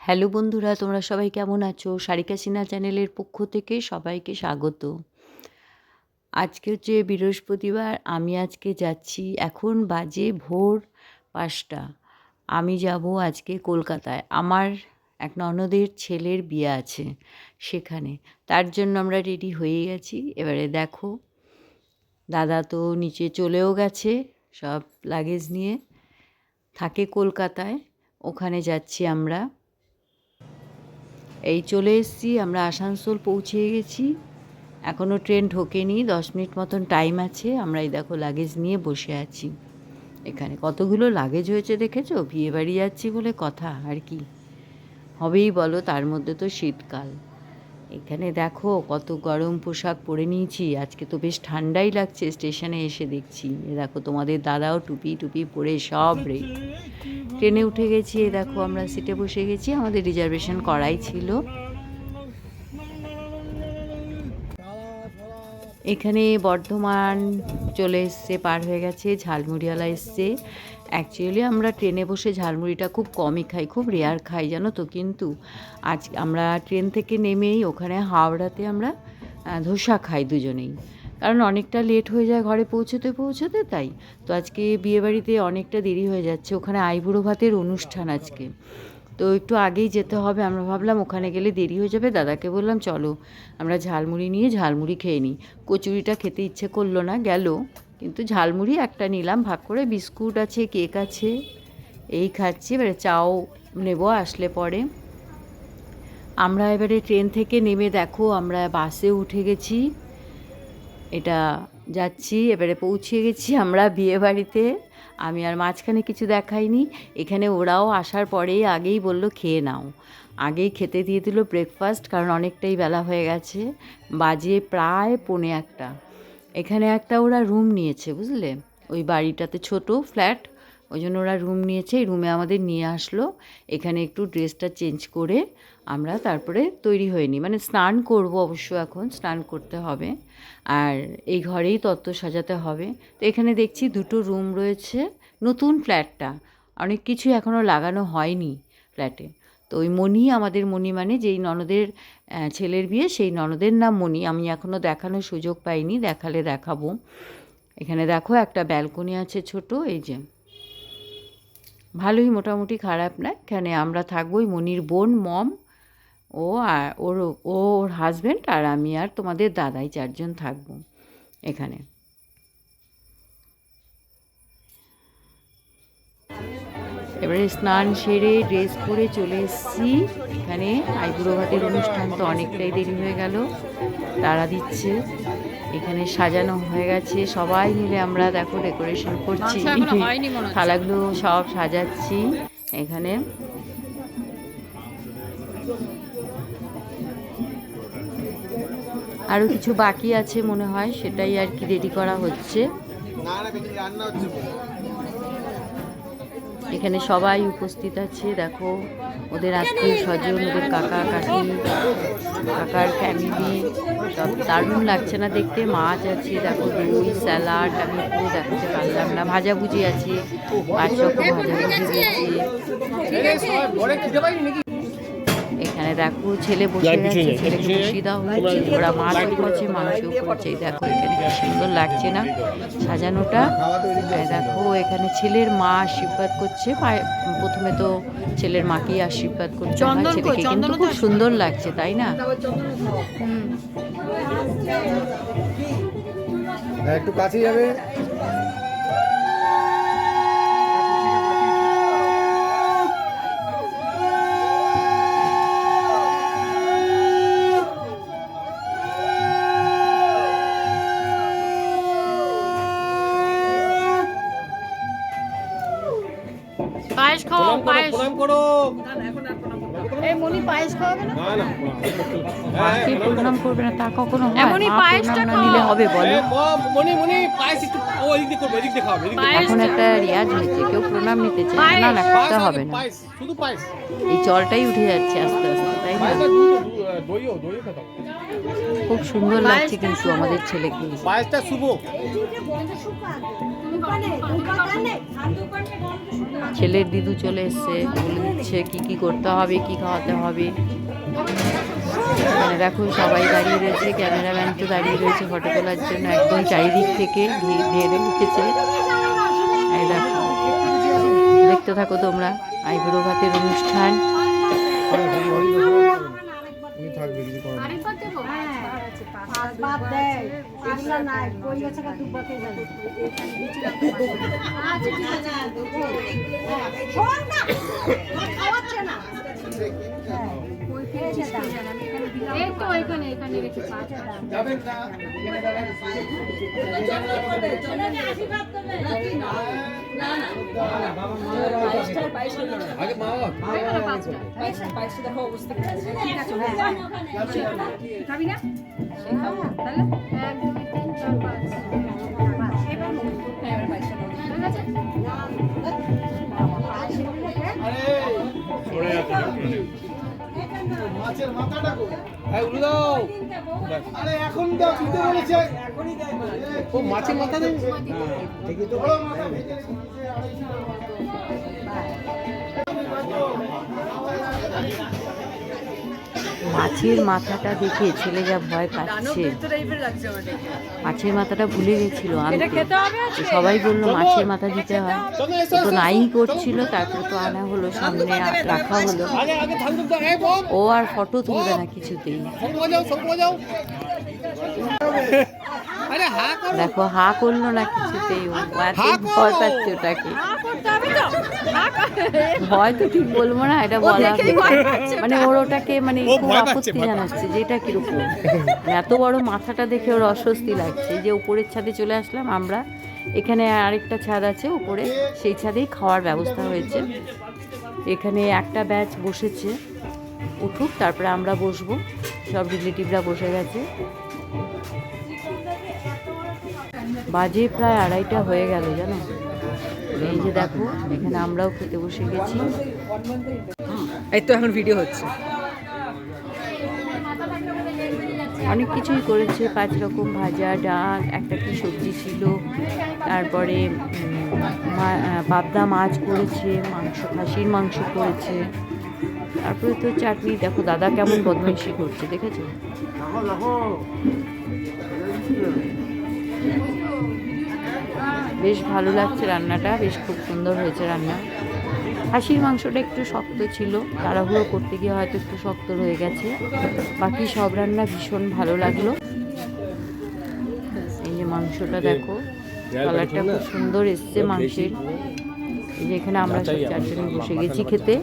Hello বন্ধুরা, তোমরা সবাই কেমন আছো? সারিকা সিনহা চ্যানেলের পক্ষ থেকে সবাইকে স্বাগত। আজকে হচ্ছে বৃহস্পতিবার। আমি আজকে যাচ্ছি, এখন বাজে ভোর ৫টা। আমি যাব আজকে কলকাতায়। আমার এক ননদের ছেলের বিয়ে আছে সেখানে। তার জন্য আমরা রেডি হয়ে গেছি। এবারে দেখো, দাদা তো নিচে চলেও গেছে সব লাগেজ নিয়ে, থাকে কলকাতায়। ওখানে যাচ্ছি আমরা। এই চলে এসেছি, আমরা আসানসোল পৌঁছে গেছি। এখনও ট্রেন ঢোকেনি, 10 মিনিট মতন টাইম আছে। আমরা এই দেখো লাগেজ নিয়ে বসে আছি এখানে। কতগুলো লাগেজ হয়েছে দেখেছো? বিয়েবাড়ি যাচ্ছি বলে কথা, আর কি হবেই বলো, তার মধ্যে তো শীতকাল। এখানে দেখো কত গরম পোশাক পরে নিয়েছি। আজকে তো বেশ ঠান্ডাই লাগছে। স্টেশনে এসে দেখছি, এ দেখো তোমাদের দাদাও টুপি টুপি পরে সব রেডি। ট্রেনে উঠে গেছি, এ দেখো আমরা সিটে বসে গেছি। আমাদের রিজার্ভেশন করাই ছিল। এখানে বর্ধমান চলে এসছে, পার হয়ে গেছে। ঝালমুড়িওয়ালা এসছে। অ্যাকচুয়ালি আমরা ট্রেনে বসে ঝালমুড়িটা খুব কমই খাই, খুব রেয়ার খাই জানো তো। কিন্তু আজ আমরা ট্রেন থেকে নেমেই ওখানে হাওড়াতে আমরা ধোসা খাই দুজনেই, কারণ অনেকটা লেট হয়ে যায় ঘরে পৌঁছতে পৌঁছতে। তাই তো আজকে বিয়েবাড়িতে অনেকটা দেরি হয়ে যাচ্ছে। ওখানে আইবুড়ো ভাতের অনুষ্ঠান আজকে, তো একটু আগেই যেতে হবে। আমরা ভাবলাম ওখানে গেলে দেরি হয়ে যাবে। দাদাকে বললাম চলো আমরা ঝালমুড়ি নিয়ে ঝালমুড়ি খেয়ে নিই। কচুরিটা খেতে ইচ্ছে করলো না, গেল। কিন্তু ঝালমুড়ি একটা নিলাম ভাগ করে। বিস্কুট আছে, কেক আছে, এই খাচ্ছি। এবারে চাও নেব আসলে পরে। আমরা এবারে ট্রেন থেকে নেমে দেখো আমরা বাসে উঠে গেছি। এটা যাচ্ছি, এবারে পৌঁছে গেছি আমরা বিয়েবাড়িতে। আমি আর মাঝখানে কিছু দেখাইনি। এখানে ওরাও আসার পরেই আগেই বলল খেয়ে নাও, আগেই খেতে দিয়ে দিল ব্রেকফাস্ট, কারণ অনেকটাই বেলা হয়ে গেছে। বাজে প্রায় 1:45। এখানে একটা ওরা রুম নিয়েছে, বুঝলে, ওই বাড়িটাতে ছোট ফ্ল্যাট, ওই জন্য ওরা রুম নিয়েছে। এই রুমে আমাদের নিয়ে আসলো। এখানে একটু ড্রেসটা চেঞ্জ করে আমরা তারপরে তৈরি হয়ে নিই, মানে স্নান করব অবশ্য, এখন স্নান করতে হবে। আর এই ঘরেই তত্ত্ব সাজাতে হবে। তো এখানে দেখছি 2টো রুম রয়েছে। নতুন ফ্ল্যাটটা, অনেক কিছু এখনও লাগানো হয়নি ফ্ল্যাটে। তো ওই মণি, আমাদের মণি মানে যেই ননদের ছেলের বিয়ে, সেই ননদের নাম মণি। আমি এখনও দেখানোর সুযোগ পাইনি, দেখালে দেখাবো। এখানে দেখো একটা ব্যালকনি আছে ছোট, এই যে ভালোই, মোটামুটি খারাপ না। এখানে আমরা থাকবো, ওই মণির বোন, মম, ও আর ওর হাজব্যান্ড আর আমি আর তোমাদের দাদাই, 4জন থাকবো এখানে। এবারে স্নান সেরে ড্রেস পরে চলে এসেছি এখানে। আইবুড়ো ভাতের অনুষ্ঠান তো অনেকটাই দেরি হয়ে গেল, তারা দিচ্ছে। এখানে সাজানো হয়ে গেছে, সবাই মিলে আমরা দেখো ডেকোরেশন করছি, থালাগুলো সব সাজাচ্ছি এখানে। আরও কিছু বাকি আছে মনে হয়, সেটাই আর কি রেডি করা হচ্ছে। এখানে সবাই উপস্থিত আছে, দেখো ওদের আত্মীয় স্বজন, ওদের কাকা কাকি, কাকার ফ্যামিলি, সব দারুণ লাগছে না দেখতে। মাছ আছে দেখো, দই, স্যালাড, আমি পুরো দেখাতে পারলাম না। ভাজাভুজি আছে, 5 রকম ভাজাভুজি দিয়েছে। এখানে দেখো ছেলে বসে গেছে, ছেলেকে বসিয়ে দেওয়া হয়েছে। ওরা মাছ করছে, মাংসও করছে। দেখো এখানে কি সুন্দর লাগছে না সাজানোটা। দেখো এখানে ছেলের মা আশীর্বাদ করছে। প্রথমে তো ছেলের মাকেই আশীর্বাদ করতে হয় ছেলেকে, কিন্তু খুব সুন্দর লাগছে, তাই না? একটু কাছে যাবে। পায়েস খাও, পায়েস প্রণাম করো। এই মনি পায়েস খাওয়াবে না? না না, মাকে প্রণাম করবে না তা কখনো হয়? এমনই মা পায়েসটা প্রণাম না নিলে হবে বলো? মনি মনি পায়েস একটু ও এদিক দিয়ে করবে, এদিক দিয়ে খাবে, এদিক দিয়ে। এখন একটা রিয়াজ হয়েছে, কেউ প্রণাম নিতে চায় না, না করতে হবে না। পায়েস, শুধু পায়েস। এই জলটাই উঠে যাচ্ছে আস্তে আস্তে, তাই না? পায়েসটা দইও খেতাম। খুব সুন্দর লাগছে কিন্তু আমাদের ছেলেকে। পায়েসটা শুভ। ছেলের দিদু চলে এসছে, বলে দিচ্ছে কি করতে হবে, কি খাওয়াতে হবে। মানে দেখো সবাই দাঁড়িয়ে রয়েছে, ক্যামেরাম্যান তো দাঁড়িয়ে রয়েছে ফটো তোলার জন্য, একদম চারিদিক থেকে ঘিরে লিখেছে। এই দেখো, দেখতে থাকো তোমরা আইবুড়ো ভাতের অনুষ্ঠান। আগে মা খাবি না? তাহলে 1 2 3 4 5 মাছের মাথাটা কই? এই উলু দাও। আরে এখন দাও, দিতে বলেছে এখনই দাও। ও মাছের মাথা দেন। ঠিকই তো বড় মাথা ভেজে রেখেছে 250। মাছের মাথাটা দেখে ছেলে যা ভয় পাচ্ছে, মাছের মাথাটা ভুলে গেছিল আনতে। তো সবাই বললো মাছের মাথা দিতে হয়, তো নাই করছিল। তারপরে তো আনা হলো, সামনে রাখা হলো। ও আর ফটো তুলবে না কিছুতেই। দেখো হা করলো না কিছুতেই, ও এত ভয় পাচ্ছে ওটাকে। ভয় তো ঠিক বলবো না, এটা বলা মানে ওর ওটাকে মানে খুব আপত্তি জানাচ্ছে যে এটা কিরকম। এত বড় মাথাটা দেখে ওর অস্বস্তি লাগছে। এই যে উপরের ছাদে চলে আসলাম আমরা, এখানে আরেকটা ছাদ আছে উপরে, সেই ছাদেই খাওয়ার ব্যবস্থা হয়েছে। এখানে একটা ব্যাচ বসেছে, উঠুক তারপরে আমরা বসবো। সব রিলেটিভরা বসে গেছে। বাজে প্রায় 2:30 হয়ে গেল জানো। এই যে দেখো এখানে আমরাও খেতে বসে গেছি। এই তো এখন ভিডিও হচ্ছে। অনেক কিছুই করেছে, 5 রকম ভাজা, ডাল, একটা কি সবজি ছিল, তারপরে পাবদা মাছ করেছে, মাংস, খাসির মাংস করেছে, তারপরে তো চাটনি। দেখো দাদা কেমন বদমাইশি করছে, দেখেছো? বেশ ভালো লাগছে রান্নাটা, বেশ খুব সুন্দর হয়েছে রান্না। খাসির মাংসটা একটু শক্ত ছিল, তাড়াহুড়ো করতে গিয়ে হয়তো একটু শক্ত রয়ে গেছে। বাকি সব রান্না ভীষণ ভালো লাগলো। এই যে মাংসটা দেখো, কালারটা খুব সুন্দর এসছে মাংসের। এই যে এখানে আমরা সব 4 জনে বসে গেছি খেতে।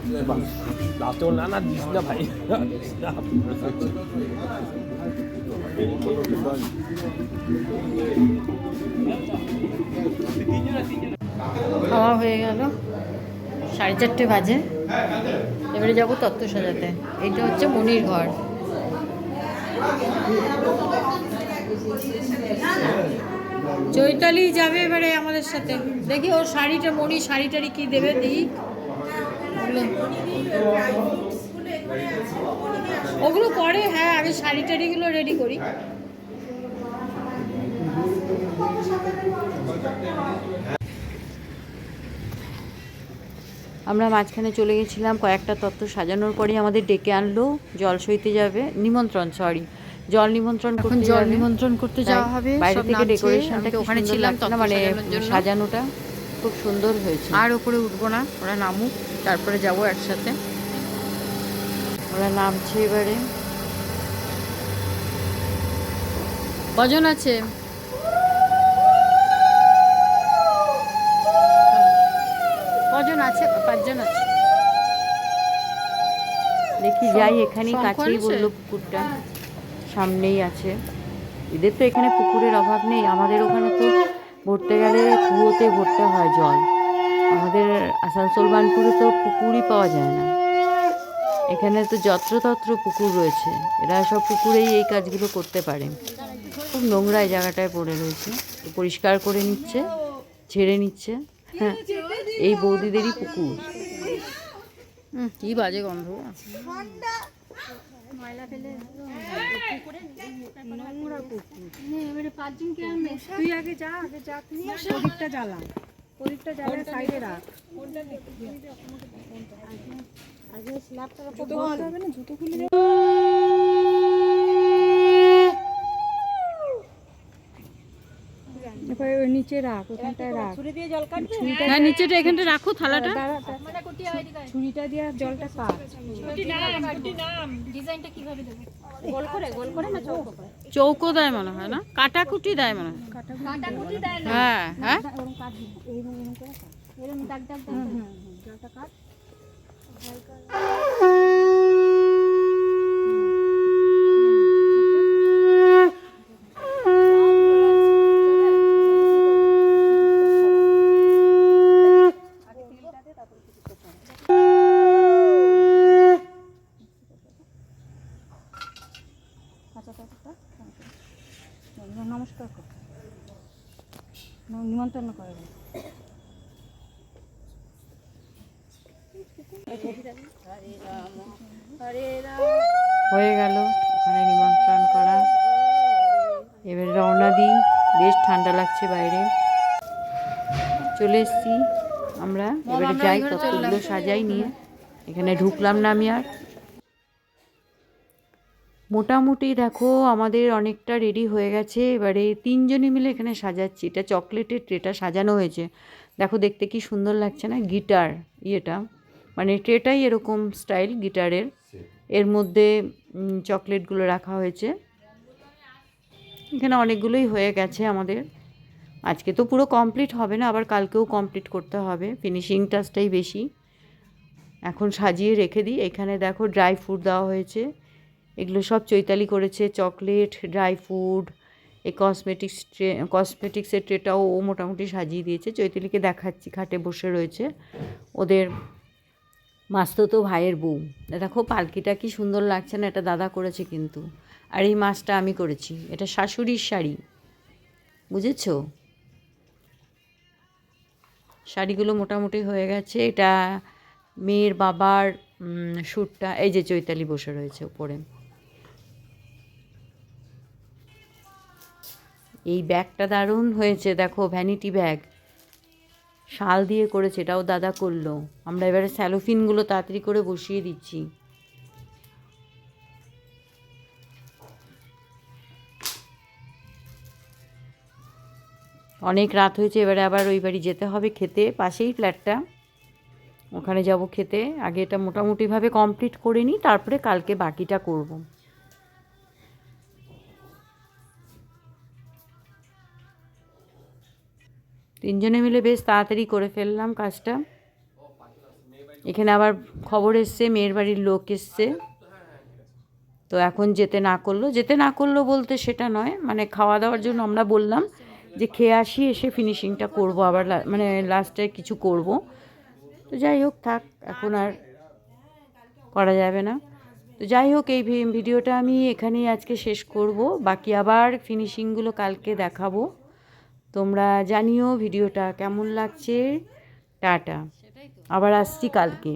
খাওয়া হয়ে গেল, 4:30 বাজে। এবারে যাবো তত্ত্ব সাজাতে। এইটা হচ্ছে মনির ঘর। চৈতালি যাবে এবারে আমাদের সাথে। দেখি ওর শাড়িটা, মনি শাড়িটারি কি দেবে দেখি। ওগুলো পরে, হ্যাঁ আগে শাড়ি টাড়িগুলো রেডি করি। আমরা মাঝখানে চলে গেছিলাম, কয়েকটা তত্ত্ব সাজানোর পরেই আমাদের ডেকে আনলো জল সইতে যাবে, নিমন্ত্রণ, সরি জল নিমন্ত্রণ করতে যাবে। জল নিমন্ত্রণ করতে যাওয়া হবে। বাইরে থেকে ডেকোরেশনটা ওখানে ছিলাম, মানে সাজানোটা খুব সুন্দর হয়েছে। আর উপরে উঠবো না, ওরা নামুক তারপরে যাবো একসাথে। ওরা নামছে এবারে। কজন আছে? কজন আছে? 5 জন আছে। দেখি যাই, এখানেই কাছেই বললো পুকুরটা, সামনেই আছে। এদের তো এখানে পুকুরের অভাব নেই, আমাদের ওখানে তো ভরতে গেলে কুয়োতে ভরতে হয় জল। আমাদের আসানসোল বানপুরে তো পুকুরই পাওয়া যায় না। এখানে তো যত্রতত্র পুকুর রয়েছে, এরা সব পুকুরেই এই কাজগুলো করতে পারে। খুব নোংরা এই জায়গাটায় পড়ে রয়েছে, পরিষ্কার করে নিচ্ছে, ছেড়ে নিচ্ছে। হ্যাঁ, এই বৌদিদেরই পুকুর। কি বাজে গন্ধ। ময়লা ফেলে নোংরা পুকুর। এবারে 5 জনকে আনবে। তুই আগে যা তুই প্রদীপটা জ্বালা। প্রদীপটা জ্বালা সাইডে রাখ। আগে স্ল্যাবটা জুতো খুলতে হবে না, জুতো খুলে দে। এরপরে ওই নিচে রাখ, ওখানটায় রাখ। ছুরি দিয়ে জল কাটবে? হ্যাঁ, নিচেটা এখানটা রাখো থালাটা। ছুরিটা দিয়ে জলটা কাট। ডিজাইনটা কিভাবে দেব? গোল করে না চৌকো করে? চৌকো দেয় মনে হয় না, কাটাকুটি দেয় মনে হয়। কাটাকুটি দেয় না। হ্যাঁ হ্যাঁ, এরকম কাট, এরকম করে কাট। এরকম দাগ জলটা কাট। নমস্কার কর, নিমন্ত্রণ করে। হয়ে গেল ওখানে নিমন্ত্রণ করা। এবার রওনা দিই, বেশ ঠান্ডা লাগছে বাইরে। চলে এসছি আমরা, এবারে যাই ততগুলো সাজাই নিয়ে। এখানে ঢুকলাম না আমি আর। মোটামুটি দেখো আমাদের অনেকটা রেডি হয়ে গেছে। এবারে 3 জনে মিলে এখানে সাজাচ্ছি। এটা চকলেটের ট্রেটা সাজানো হয়েছে, দেখো দেখতে কি সুন্দর লাগছে না। গিটার ইয়েটা মানে ট্রেটাই এরকম স্টাইল গিটারের, এর মধ্যে চকলেটগুলো রাখা হয়েছে। এখানে অনেকগুলোই হয়ে গেছে আমাদের। আজকে তো পুরো কমপ্লিট হবে না, আবার কালকেও কমপ্লিট করতে হবে, ফিনিশিং টাচটাই বেশি। এখন সাজিয়ে রেখে দিই। এখানে দেখো ড্রাই ফ্রুট দেওয়া হয়েছে, এগুলো সব চৈতালি করেছে। চকলেট, ড্রাই ফ্রুট, এই কসমেটিক্সের ট্রেটাও ও মোটামুটি সাজিয়ে দিয়েছে। চৈতালিকে দেখাচ্ছি, খাটে বসে রয়েছে ওদের মাস্তুতো ভাইয়ের বউ। দেখো পালকিটা কি সুন্দর লাগছে না, এটা দাদা করেছে কিন্তু। আর এই মাছটা আমি করেছি, এটা শাশুড়ির শাড়ি, বুঝেছো? শাড়িগুলো মোটামুটি হয়ে গেছে। এটা মেয়ের বাবার শ্যুটটা, এই যে চৈতালি বসে রয়েছে উপরে। এই ব্যাগটা দারুণ হয়েছে, দেখো ভ্যানিটি ব্যাগ, শাল দিয়ে করেছে, এটাও দাদা করলো। আমরা এবারে স্যালোফিনগুলো তাড়াতাড়ি করে বসিয়ে দিচ্ছি। অনেক রাত হয়েছে, এবারে আবার ওই বাড়ি যেতে হবে খেতে, পাশেই ফ্ল্যাটটা, ওখানে যাব খেতে। আগে এটা মোটামুটিভাবে কমপ্লিট করে নিই, তারপরে কালকে বাকিটা করব। তিনজনে মিলে বেশ তাড়াতাড়ি করে ফেললাম কাজটা। এখানে আবার খবর এসছে, মেয়ের বাড়ির লোক এসছে, তো এখন যেতে না করলো বলতে সেটা নয়, মানে খাওয়া দাওয়ার জন্য আমরা বললাম যে খেয়ে আসি, এসে ফিনিশিংটা করব, আবার মানে লাস্টে কিছু করব। তো যাই হোক থাক, এখন আর করা যাবে না। তো যাই হোক, এই ভিডিওটা আমি এখানেই আজকে শেষ করব, বাকি আবার ফিনিশিংগুলো কালকে দেখাবো। তোমরা জানিও ভিডিওটা কেমন লাগছে। টাটা, আবার আসছি কালকে।